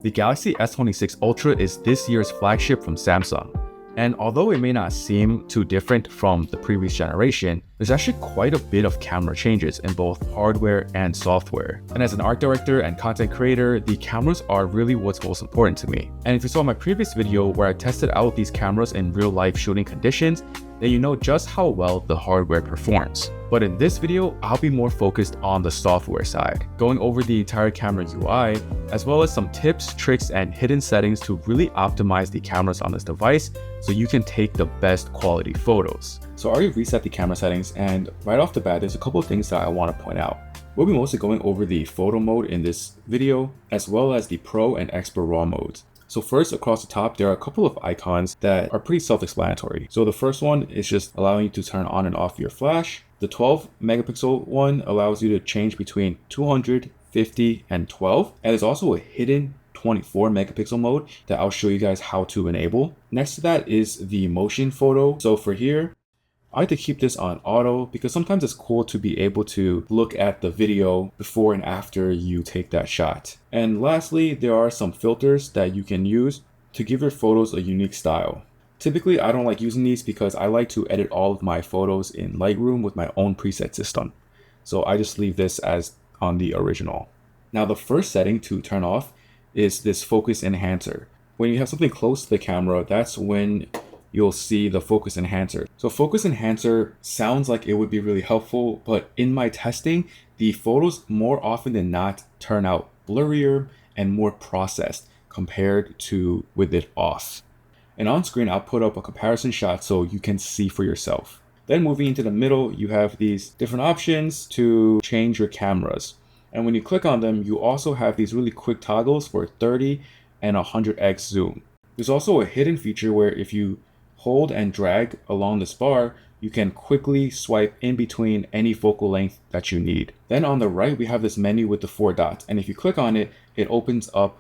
The Galaxy S26 Ultra is this year's flagship from Samsung. And although it may not seem too different from the previous generation, there's actually quite a bit of camera changes in both hardware and software. And as an art director and content creator, the cameras are really what's most important to me. And if you saw my previous video where I tested out these cameras in real life shooting conditions, then you know just how well the hardware performs. But in this video, I'll be more focused on the software side, going over the entire camera UI, as well as some tips, tricks, and hidden settings to really optimize the cameras on this device so you can take the best quality photos. So I already reset the camera settings, and right off the bat, there's a couple of things that I want to point out. We'll be mostly going over the photo mode in this video, as well as the Pro and Expert RAW modes. So first, across the top, there are a couple of icons that are pretty self-explanatory. So the first one is just allowing you to turn on and off your flash. The 12 megapixel one allows you to change between 200, 50, and 12. And there's also a hidden 24 megapixel mode that I'll show you guys how to enable. Next to that is the motion photo. So for here, I like to keep this on auto because sometimes it's cool to be able to look at the video before and after you take that shot. And lastly, there are some filters that you can use to give your photos a unique style. Typically, I don't like using these because I like to edit all of my photos in Lightroom with my own preset system. So I just leave this as on the original. Now, the first setting to turn off is this focus enhancer. When you have something close to the camera, that's when you'll see the focus enhancer. So focus enhancer sounds like it would be really helpful, but in my testing, the photos more often than not turn out blurrier and more processed compared to with it off. And on screen, I'll put up a comparison shot so you can see for yourself. Then moving into the middle, you have these different options to change your cameras. And when you click on them, you also have these really quick toggles for 30 and 100x zoom. There's also a hidden feature where if you hold and drag along this bar, you can quickly swipe in between any focal length that you need. Then on the right, we have this menu with the 4 dots. And if you click on it, it opens up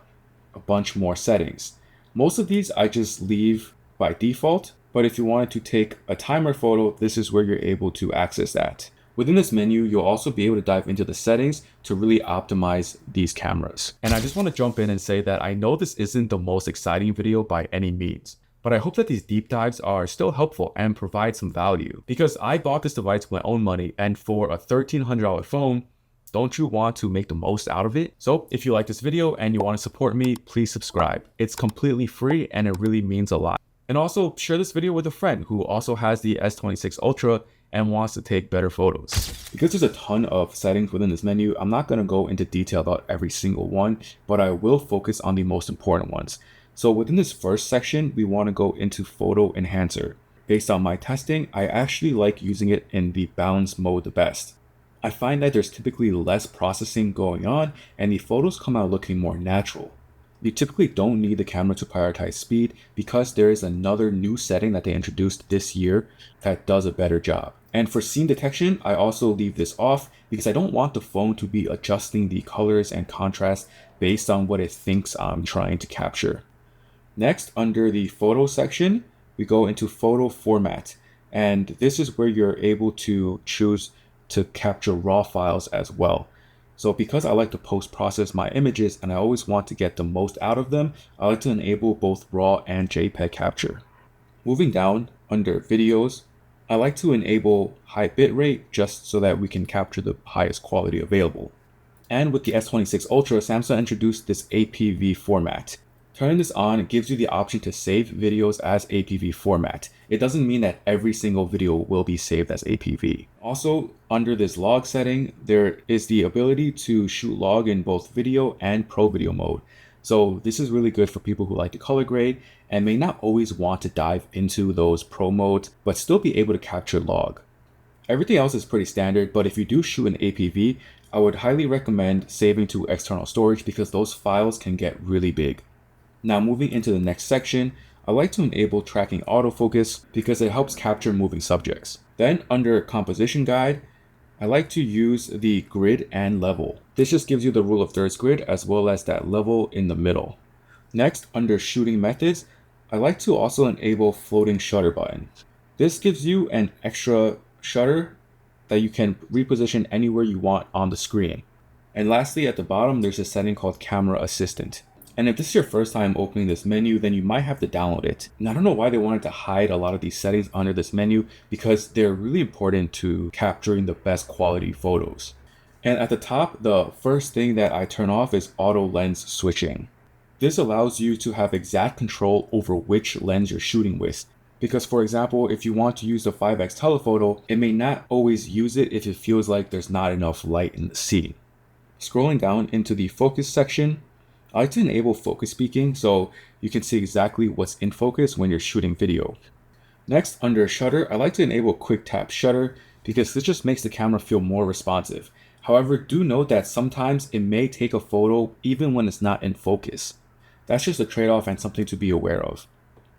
a bunch more settings. Most of these I just leave by default, but if you wanted to take a timer photo, this is where you're able to access that. Within this menu, you'll also be able to dive into the settings to really optimize these cameras. And I just want to jump in and say that I know this isn't the most exciting video by any means, but I hope that these deep dives are still helpful and provide some value, because I bought this device with my own money, and for a $1,300 phone, don't you want to make the most out of it? So if you like this video and you want to support me, please subscribe. It's completely free and it really means a lot. And also share this video with a friend who also has the S26 Ultra and wants to take better photos. Because there's a ton of settings within this menu, I'm not going to go into detail about every single one, but I will focus on the most important ones. So within this first section, we want to go into photo enhancer. Based on my testing, I actually like using it in the balance mode the best. I find that there's typically less processing going on and the photos come out looking more natural. You typically don't need the camera to prioritize speed because there is another new setting that they introduced this year that does a better job. And for scene detection, I also leave this off because I don't want the phone to be adjusting the colors and contrast based on what it thinks I'm trying to capture. Next, under the photo section, we go into photo format. And this is where you're able to choose to capture raw files as well. So because I like to post-process my images and I always want to get the most out of them, I like to enable both RAW and JPEG capture. Moving down under videos, I like to enable high bitrate just so that we can capture the highest quality available. And with the S26 Ultra, Samsung introduced this APV format. Turning this on gives you the option to save videos as APV format. It doesn't mean that every single video will be saved as APV. Also, under this log setting, there is the ability to shoot log in both video and pro video mode. So this is really good for people who like to color grade and may not always want to dive into those pro modes, but still be able to capture log. Everything else is pretty standard, but if you do shoot an APV, I would highly recommend saving to external storage because those files can get really big. Now moving into the next section, I like to enable tracking autofocus because it helps capture moving subjects. Then under composition guide, I like to use the grid and level. This just gives you the rule of thirds grid as well as that level in the middle. Next, under shooting methods, I like to also enable floating shutter button. This gives you an extra shutter that you can reposition anywhere you want on the screen. And lastly, at the bottom, there's a setting called camera assistant. And if this is your first time opening this menu, then you might have to download it. And I don't know why they wanted to hide a lot of these settings under this menu, because they're really important to capturing the best quality photos. And at the top, the first thing that I turn off is auto lens switching. This allows you to have exact control over which lens you're shooting with. Because for example, if you want to use the 5x telephoto, it may not always use it if it feels like there's not enough light in the scene. Scrolling down into the focus section, I like to enable focus peaking so you can see exactly what's in focus when you're shooting video. Next, under shutter, I like to enable quick tap shutter because this just makes the camera feel more responsive. However, do note that sometimes it may take a photo even when it's not in focus. That's just a trade-off and something to be aware of.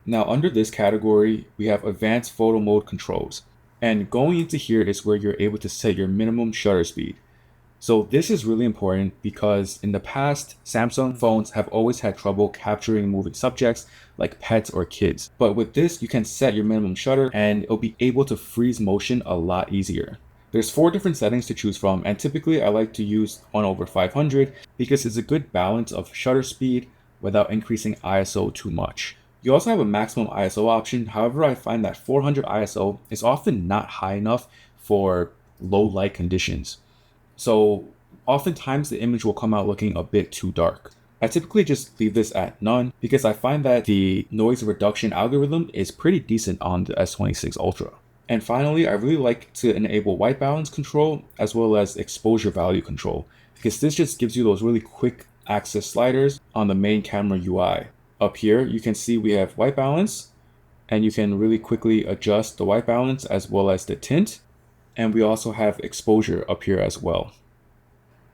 Now under this category, we have advanced photo mode controls. And going into here is where you're able to set your minimum shutter speed. So this is really important because in the past, Samsung phones have always had trouble capturing moving subjects like pets or kids. But with this, you can set your minimum shutter and it'll be able to freeze motion a lot easier. There's 4 different settings to choose from, and typically I like to use 1/500 because it's a good balance of shutter speed without increasing ISO too much. You also have a maximum ISO option. However, I find that 400 ISO is often not high enough for low light conditions. So oftentimes the image will come out looking a bit too dark. I typically just leave this at none because I find that the noise reduction algorithm is pretty decent on the S26 Ultra. And finally, I really like to enable white balance control as well as exposure value control because this just gives you those really quick access sliders on the main camera UI. Up here, you can see we have white balance and you can really quickly adjust the white balance as well as the tint. And we also have exposure up here as well.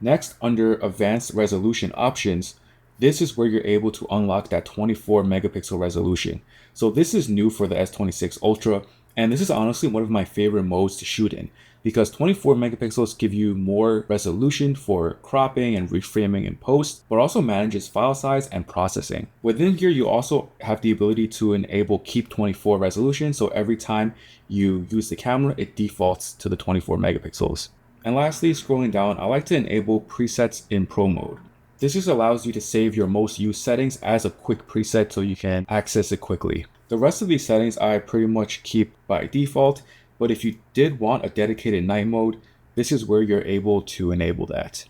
Next, under advanced resolution options, this is where you're able to unlock that 24 megapixel resolution. So this is new for the S26 Ultra, and this is honestly one of my favorite modes to shoot in because 24 megapixels give you more resolution for cropping and reframing in post, but also manages file size and processing. Within here, you also have the ability to enable keep 24 resolution. So every time you use the camera, it defaults to the 24 megapixels. And lastly, scrolling down, I like to enable presets in Pro mode. This just allows you to save your most used settings as a quick preset so you can access it quickly. The rest of these settings I pretty much keep by default, but if you did want a dedicated night mode, this is where you're able to enable that.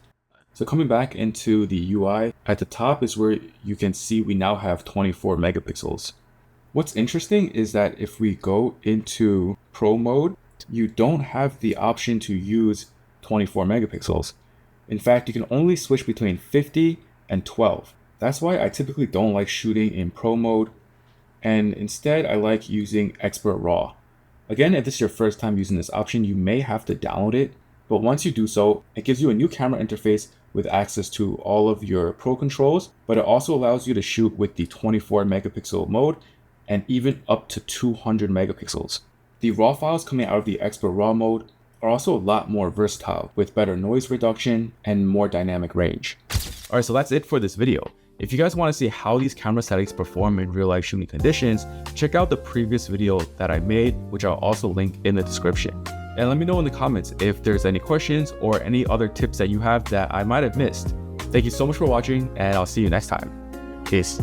So coming back into the UI, at the top is where you can see we now have 24 megapixels. What's interesting is that if we go into Pro mode, you don't have the option to use 24 megapixels. In fact, you can only switch between 50 and 12. That's why I typically don't like shooting in Pro mode, and instead I like using Expert RAW. Again, if this is your first time using this option, you may have to download it, but once you do so, it gives you a new camera interface with access to all of your Pro controls, but it also allows you to shoot with the 24 megapixel mode and even up to 200 megapixels. The RAW files coming out of the Expert RAW mode are also a lot more versatile with better noise reduction and more dynamic range. Alright, so that's it for this video. If you guys want to see how these camera settings perform in real life shooting conditions, check out the previous video that I made, which I'll also link in the description. And let me know in the comments if there's any questions or any other tips that you have that I might have missed. Thank you so much for watching, and I'll see you next time. Peace.